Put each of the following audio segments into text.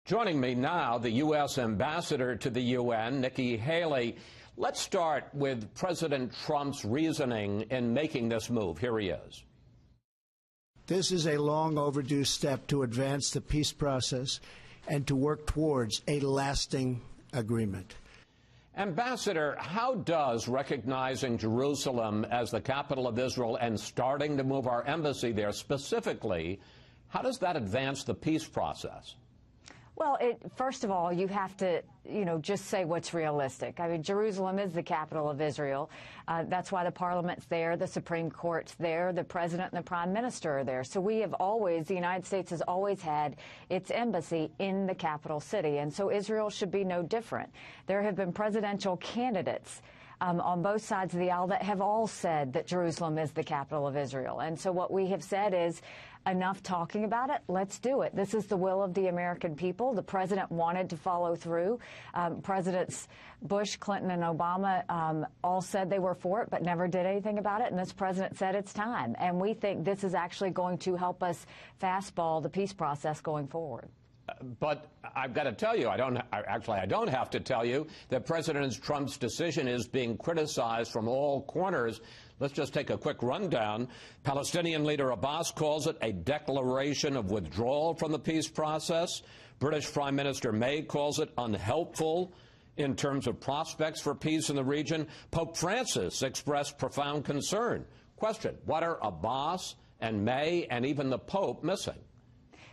Joining me now, the U.S. Ambassador to the UN, Nikki Haley. Let's start with President Trump's reasoning in making this move. Here he is. This is a long overdue step to advance the peace process and to work towards a lasting agreement. Ambassador, how does recognizing Jerusalem as the capital of Israel and starting to move our embassy there specifically, how does that advance the peace process? Well, first of all, you have to, just say what's realistic. I mean, Jerusalem is the capital of Israel. That's why the parliament's there, the Supreme Court's there, the president and the prime minister are there. So the United States has always had its embassy in the capital city. And so Israel should be no different. There have been presidential candidates on both sides of the aisle that have all said that Jerusalem is the capital of Israel. And so what we have said is, enough talking about it. Let's do it. This is the will of the American people. The president wanted to follow through. Presidents Bush, Clinton, and Obama all said they were for it, but never did anything about it. And this president said it's time. And we think this is actually going to help us fastball the peace process going forward. But I've got to tell you, I don't have to tell you that President Trump's decision is being criticized from all corners. Let's just take a quick rundown. Palestinian leader Abbas calls it a declaration of withdrawal from the peace process. British Prime Minister May calls it unhelpful in terms of prospects for peace in the region. Pope Francis expressed profound concern. Question, what are Abbas and May and even the Pope missing?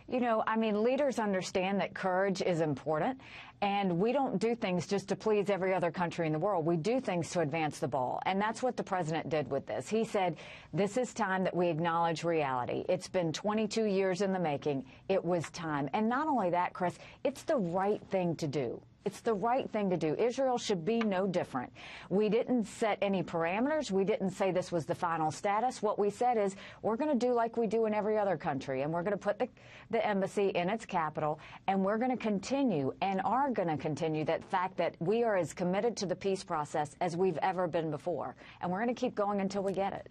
Leaders understand that courage is important, and we don't do things just to please every other country in the world. We do things to advance the ball, and that's what the president did with this. He said, this is time that we acknowledge reality. It's been 22 years in the making. It was time. And not only that, Chris, it's the right thing to do. It's the right thing to do. Israel should be no different. We didn't set any parameters. We didn't say this was the final status. What we said is we're going to do like we do in every other country, and we're going to put the embassy in its capital, and we're going to continue and are going to continue that fact that we are as committed to the peace process as we've ever been before, and we're going to keep going until we get it.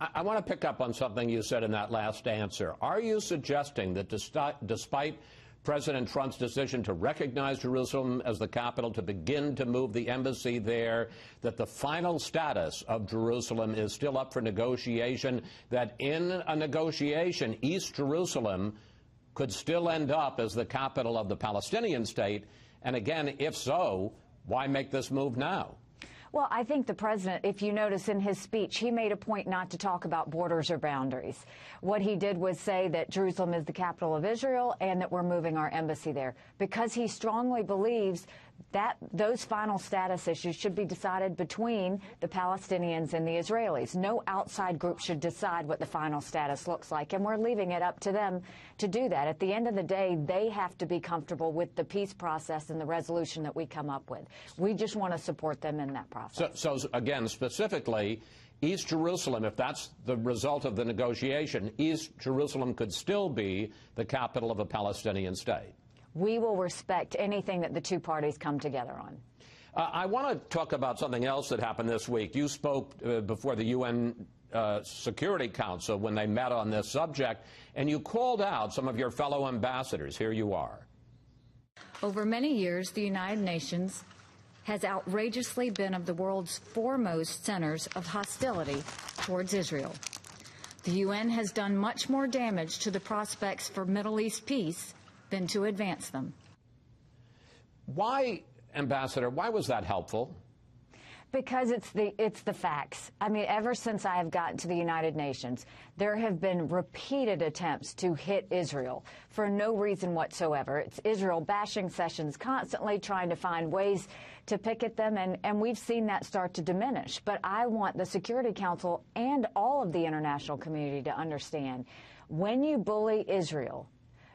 I want to pick up on something you said in that last answer. Are you suggesting that despite President Trump's decision to recognize Jerusalem as the capital, to begin to move the embassy there, that the final status of Jerusalem is still up for negotiation, that in a negotiation, East Jerusalem could still end up as the capital of the Palestinian state? And again, if so, why make this move now? Well, I think the president, if you notice in his speech, he made a point not to talk about borders or boundaries. What he did was say that Jerusalem is the capital of Israel and that we're moving our embassy there, because he strongly believes that those final status issues should be decided between the Palestinians and the Israelis. No outside group should decide what the final status looks like, and we're leaving it up to them to do that. At the end of the day, they have to be comfortable with the peace process and the resolution that we come up with. We just want to support them in that process. So again, specifically, East Jerusalem, if that's the result of the negotiation, East Jerusalem could still be the capital of a Palestinian state. We will respect anything that the two parties come together on. I want to talk about something else that happened this week. You spoke before the UN Security Council when they met on this subject, and you called out some of your fellow ambassadors. Here you are. Over many years, the United Nations has outrageously been of the world's foremost centers of hostility towards Israel. The UN has done much more damage to the prospects for Middle East peace than to advance them. Why, Ambassador, why was that helpful? Because it's the facts. I mean, ever since I have gotten to the United Nations, there have been repeated attempts to hit Israel for no reason whatsoever. It's Israel bashing sessions, constantly trying to find ways to pick at them, and we've seen that start to diminish. But I want the Security Council and all of the international community to understand, when you bully Israel,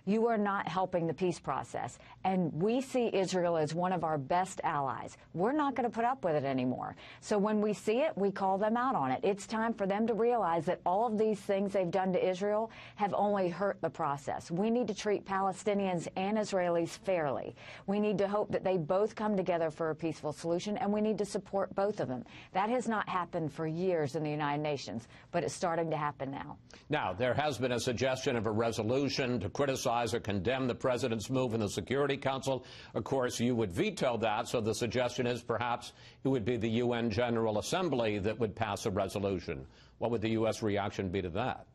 you are not helping the peace process. And we see Israel as one of our best allies. We're not going to put up with it anymore. So when we see it, we call them out on it. It's time for them to realize that all of these things they've done to Israel have only hurt the process. We need to treat Palestinians and Israelis fairly. We need to hope that they both come together for a peaceful solution, and we need to support both of them. That has not happened for years in the United Nations, but it's starting to happen now. Now, there has been a suggestion of a resolution to criticize criticize or condemn the president's move in the Security Council. Of course, you would veto that, so the suggestion is perhaps it would be the UN General Assembly that would pass a resolution. What would the U.S. reaction be to that?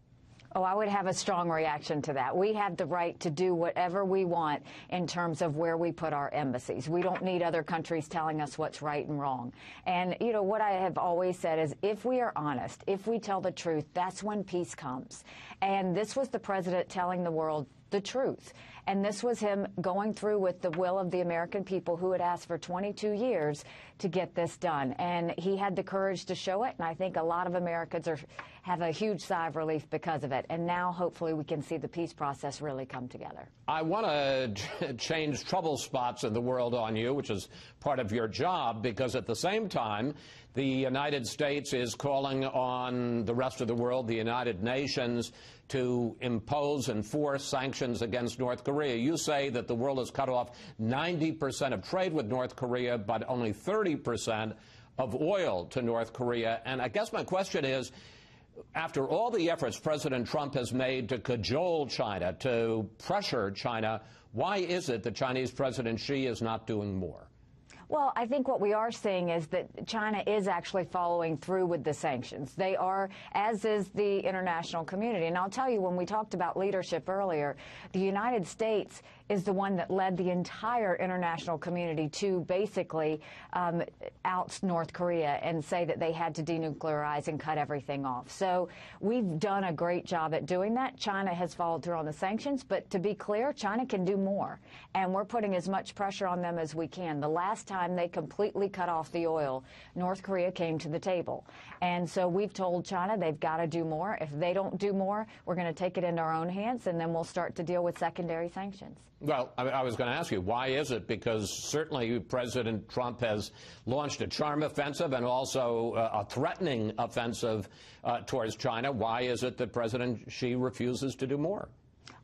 Oh, I would have a strong reaction to that. We have the right to do whatever we want in terms of where we put our embassies. We don't need other countries telling us what's right and wrong. And, you know, what I have always said is if we are honest, if we tell the truth, that's when peace comes. And this was the president telling the world the truth. And this was him going through with the will of the American people who had asked for 22 years to get this done. And he had the courage to show it, and I think a lot of Americans have a huge sigh of relief because of it. And now, hopefully, we can see the peace process really come together. I want to change trouble spots in the world on you, which is part of your job, because at the same time, the United States is calling on the rest of the world, the United Nations, to impose and force sanctions against North Korea. You say that the world has cut off 90% of trade with North Korea, but only 30% of oil to North Korea. And I guess my question is, after all the efforts President Trump has made to cajole China, to pressure China, why is it that Chinese President Xi is not doing more? Well, I think what we are seeing is that China is actually following through with the sanctions. They are, as is the international community. And I'll tell you, when we talked about leadership earlier, the United States is the one that led the entire international community to basically oust North Korea and say that they had to denuclearize and cut everything off. So we've done a great job at doing that. China has followed through on the sanctions, but to be clear, China can do more. And we're putting as much pressure on them as we can. The last time they completely cut off the oil, North Korea came to the table. And so we've told China they've got to do more. If they don't do more, we're going to take it into our own hands, and then we'll start to deal with secondary sanctions. Well, I was going to ask you, why is it? Because certainly President Trump has launched a charm offensive and also a threatening offensive towards China. Why is it that President Xi refuses to do more?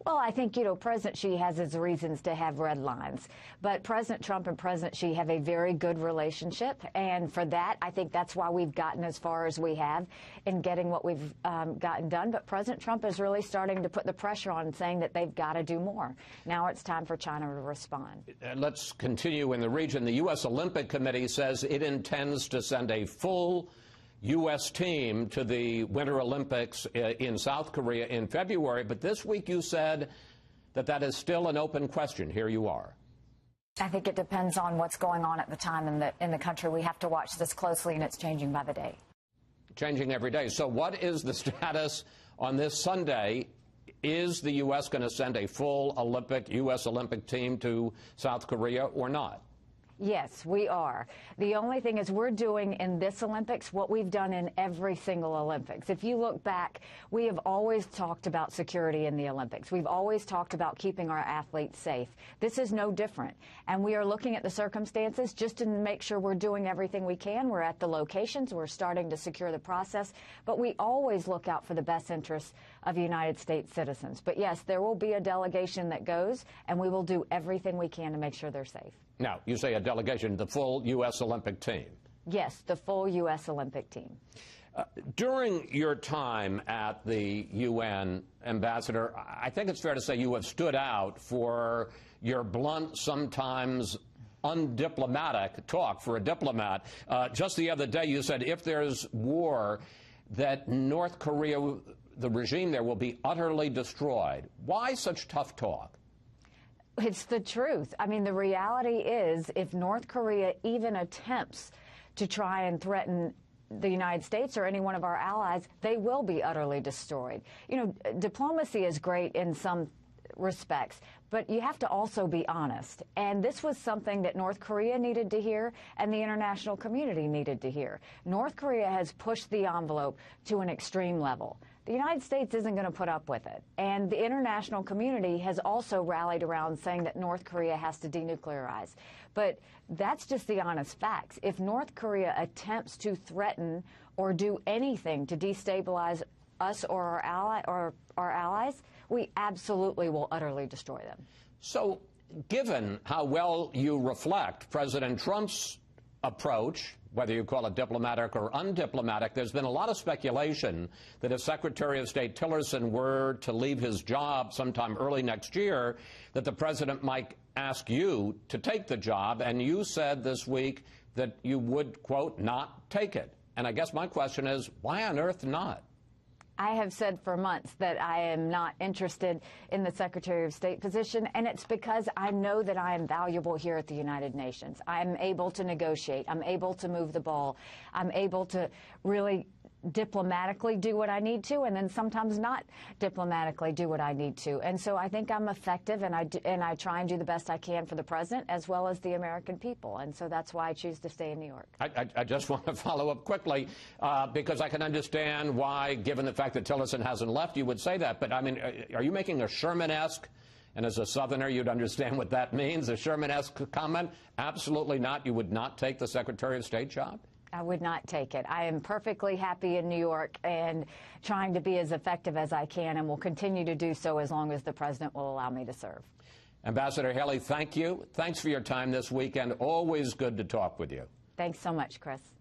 Well, I think, you know, President Xi has his reasons to have red lines. But President Trump and President Xi have a very good relationship. And for that, I think that's why we've gotten as far as we have in getting what we've gotten done. But President Trump is really starting to put the pressure on, saying that they've got to do more. Now it's time for China to respond. Let's continue in the region. The U.S. Olympic Committee says it intends to send a full U.S. team to the Winter Olympics in South Korea in February. But this week you said that that is still an open question. Here you are. I think it depends on what's going on at the time in the country. We have to watch this closely, and it's changing by the day. Changing every day. So what is the status on this Sunday? Is the U.S. going to send a full U.S. Olympic team to South Korea or not? Yes, we are. The only thing is we're doing in this Olympics what we've done in every single Olympics. If you look back, we have always talked about security in the Olympics. We've always talked about keeping our athletes safe. This is no different. And we are looking at the circumstances just to make sure we're doing everything we can. We're at the locations. We're starting to secure the process. But we always look out for the best interests of United States citizens. But yes, there will be a delegation that goes, and we will do everything we can to make sure they're safe. Now, you say a delegation, the full U.S. Olympic team. Yes, the full U.S. Olympic team. During your time at the UN, Ambassador, I think it's fair to say you have stood out for your blunt, sometimes undiplomatic talk for a diplomat. Just the other day you said if there's war, that North Korea, the regime there, will be utterly destroyed. Why such tough talk? It's the truth. I mean, the reality is if North Korea even attempts to try and threaten the United States or any one of our allies, they will be utterly destroyed. You know, diplomacy is great in some respects, but you have to also be honest. And this was something that North Korea needed to hear and the international community needed to hear. North Korea has pushed the envelope to an extreme level. The United States isn't going to put up with it. And the international community has also rallied around saying that North Korea has to denuclearize. But that's just the honest facts. If North Korea attempts to threaten or do anything to destabilize us or our allies, we absolutely will utterly destroy them. So given how well you reflect President Trump's approach, whether you call it diplomatic or undiplomatic, there's been a lot of speculation that if Secretary of State Tillerson were to leave his job sometime early next year, that the president might ask you to take the job. And you said this week that you would, quote, not take it. And I guess my question is, why on earth not? I have said for months that I am not interested in the Secretary of State position, and it's because I know that I am valuable here at the United Nations. I'm able to negotiate. I'm able to move the ball. I'm able to really diplomatically do what I need to, and then sometimes not diplomatically do what I need to. And so I think I'm effective, and I try and do the best I can for the president as well as the American people. And so that's why I choose to stay in New York. I just want to follow up quickly because I can understand why, given the fact that Tillerson hasn't left, you would say that. But I mean, are you making a Sherman-esque? And as a Southerner, you'd understand what that means, a Sherman-esque comment? Absolutely not. You would not take the Secretary of State job? I would not take it. I am perfectly happy in New York and trying to be as effective as I can, and will continue to do so as long as the president will allow me to serve. Ambassador Haley, thank you. Thanks for your time this weekend. Always good to talk with you. Thanks so much, Chris.